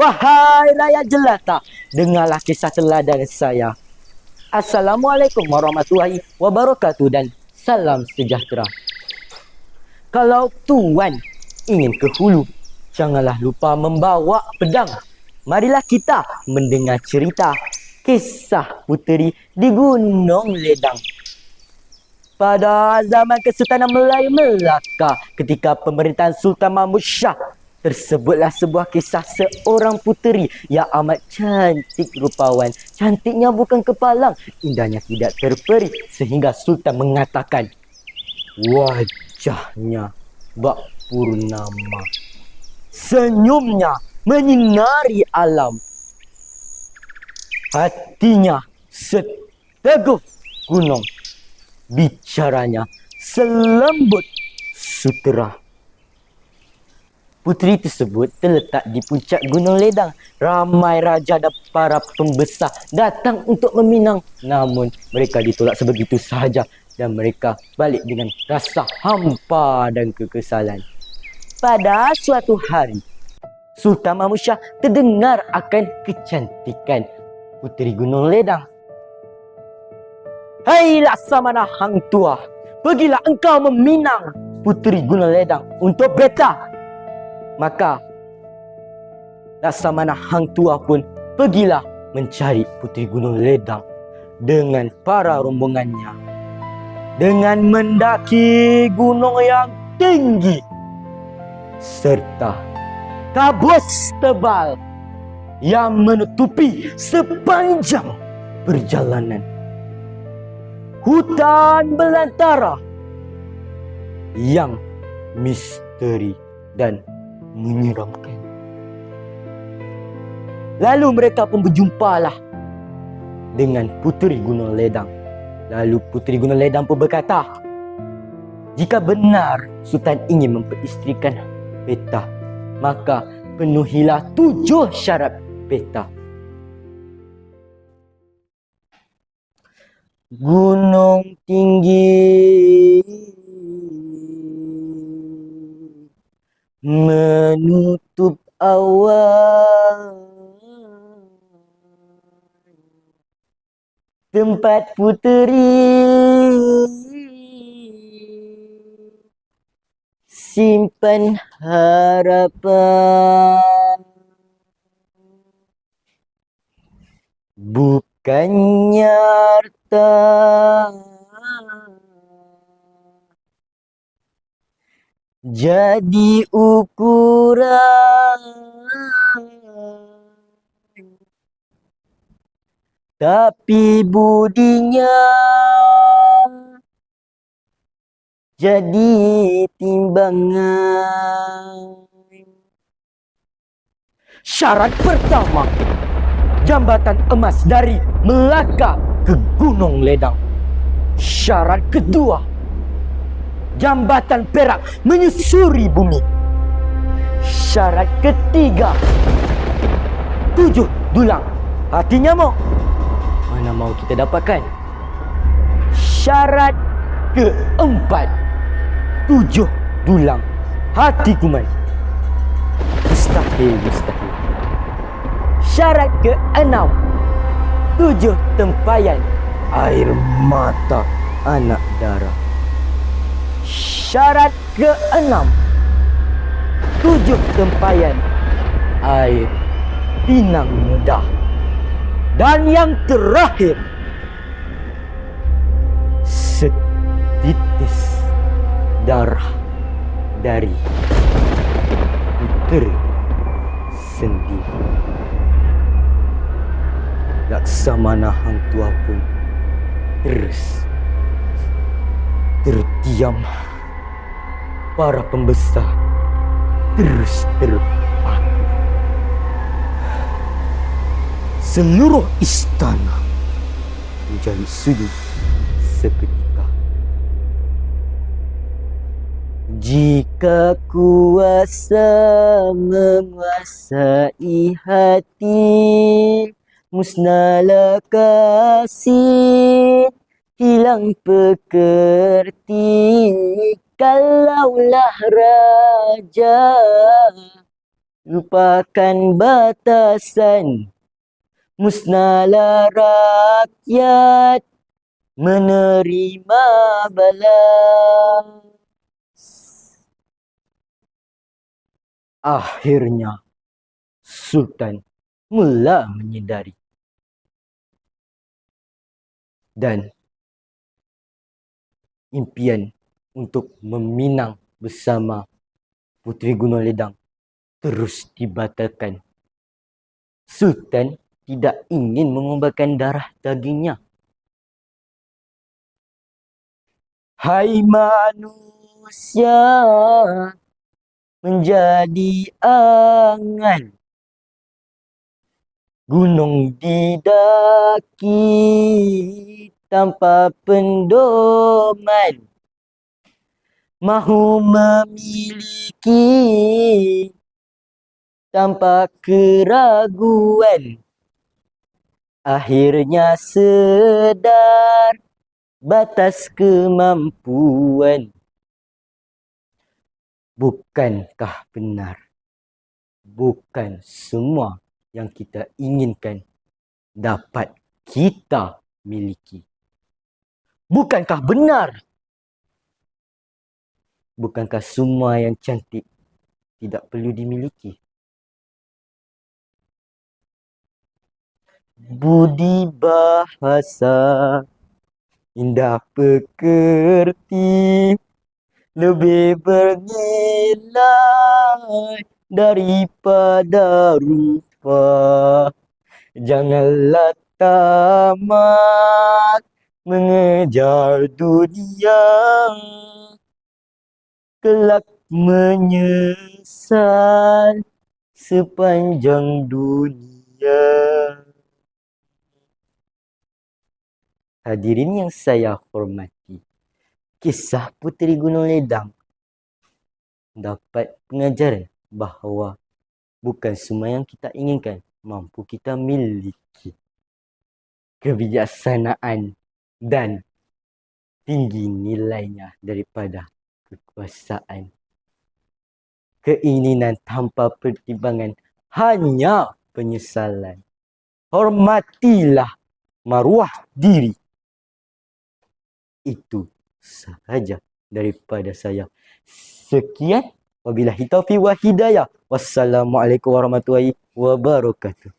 Wahai rakyat jelata, dengarlah kisah teladan saya. Assalamualaikum warahmatullahi wabarakatuh dan salam sejahtera. Kalau tuan ingin ke hulu, janganlah lupa membawa pedang. Marilah kita mendengar cerita kisah puteri di Gunung Ledang. Pada zaman Kesultanan Melayu Melaka, ketika pemerintahan Sultan Mahmud Shah, tersebutlah sebuah kisah seorang puteri yang amat cantik rupawan. Cantiknya bukan kepalang, indahnya tidak terperi, sehingga Sultan mengatakan, wajahnya bak purnama, senyumnya menyinari alam, hatinya seteguh gunung, bicaranya selembut sutera. Puteri tersebut terletak di puncak Gunung Ledang. Ramai raja dan para pembesar datang untuk meminang, namun mereka ditolak sebegitu sahaja dan mereka balik dengan rasa hampa dan kekesalan. Pada suatu hari, Sultan Mahmud Shah terdengar akan kecantikan puteri Gunung Ledang. Hai Laksamana Hang Tuah, pergilah engkau meminang puteri Gunung Ledang untuk beta. Maka Laksamana Hang Tuah pun pergilah mencari puteri Gunung Ledang dengan para rombongannya. Dengan mendaki gunung yang tinggi serta kabus tebal yang menutupi sepanjang perjalanan. Hutan belantara yang misteri dan menyeramkan. Lalu mereka pun berjumpalah dengan puteri Gunung Ledang. Lalu puteri Gunung Ledang pun berkata, jika benar Sultan ingin memperisterikan beta, maka penuhilah 7 syarat beta. Gunung tinggi menutup awan, tempat puteri simpan harapan, bukannya harta jadi ukuran, tapi budinya jadi timbangan. Syarat pertama, jambatan emas dari Melaka ke Gunung Ledang. Syarat kedua, jambatan perak menyusuri bumi. Syarat ketiga, 7 dulang hati nyamuk. Mana mau kita dapatkan? Syarat keempat, 7 dulang hati kuman. Mustahil. Syarat keenam, 7 tempayan air mata anak darah. Syarat keenam, 7 tempayan air pinang muda. Dan yang terakhir, setitis darah dari puteri sendiri. Laksamana Hang Tuah pun terus terdiam. Para pembesar terus terpaku. Seluruh istana menjadi sunyi seketika. Jika kuasa menguasai hati, musnahlah kasih, hilang pekerti. Kalaulah raja lupakan batasan, musnahlah rakyat menerima balas. Akhirnya Sultan mula menyedari dan impian untuk meminang bersama Puteri Gunung Ledang terus dibatalkan. Sultan tidak ingin mengumbarkan darah dagingnya. Hai manusia menjadi angan, gunung didaki tanpa pendoman, mahu memiliki tanpa keraguan, akhirnya sedar batas kemampuan. Bukankah benar? Bukan semua yang kita inginkan dapat kita miliki. Bukankah benar? Bukankah semua yang cantik tidak perlu dimiliki? Budi bahasa indah pekerti lebih bernilai daripada rupa. Janganlah tamak mengejar dunia, kelak menyesal sepanjang dunia. Hadirin yang saya hormati, kisah Puteri Gunung Ledang dapat pengajaran bahawa bukan semua yang kita inginkan mampu kita miliki. Kebijaksanaan dan tinggi nilainya daripada kekuasaan. Keinginan tanpa pertimbangan hanya penyesalan. Hormatilah maruah diri. Itu sahaja daripada saya. Sekian. Wabillahi taufiq wa hidayah. Wassalamualaikum warahmatullahi wabarakatuh.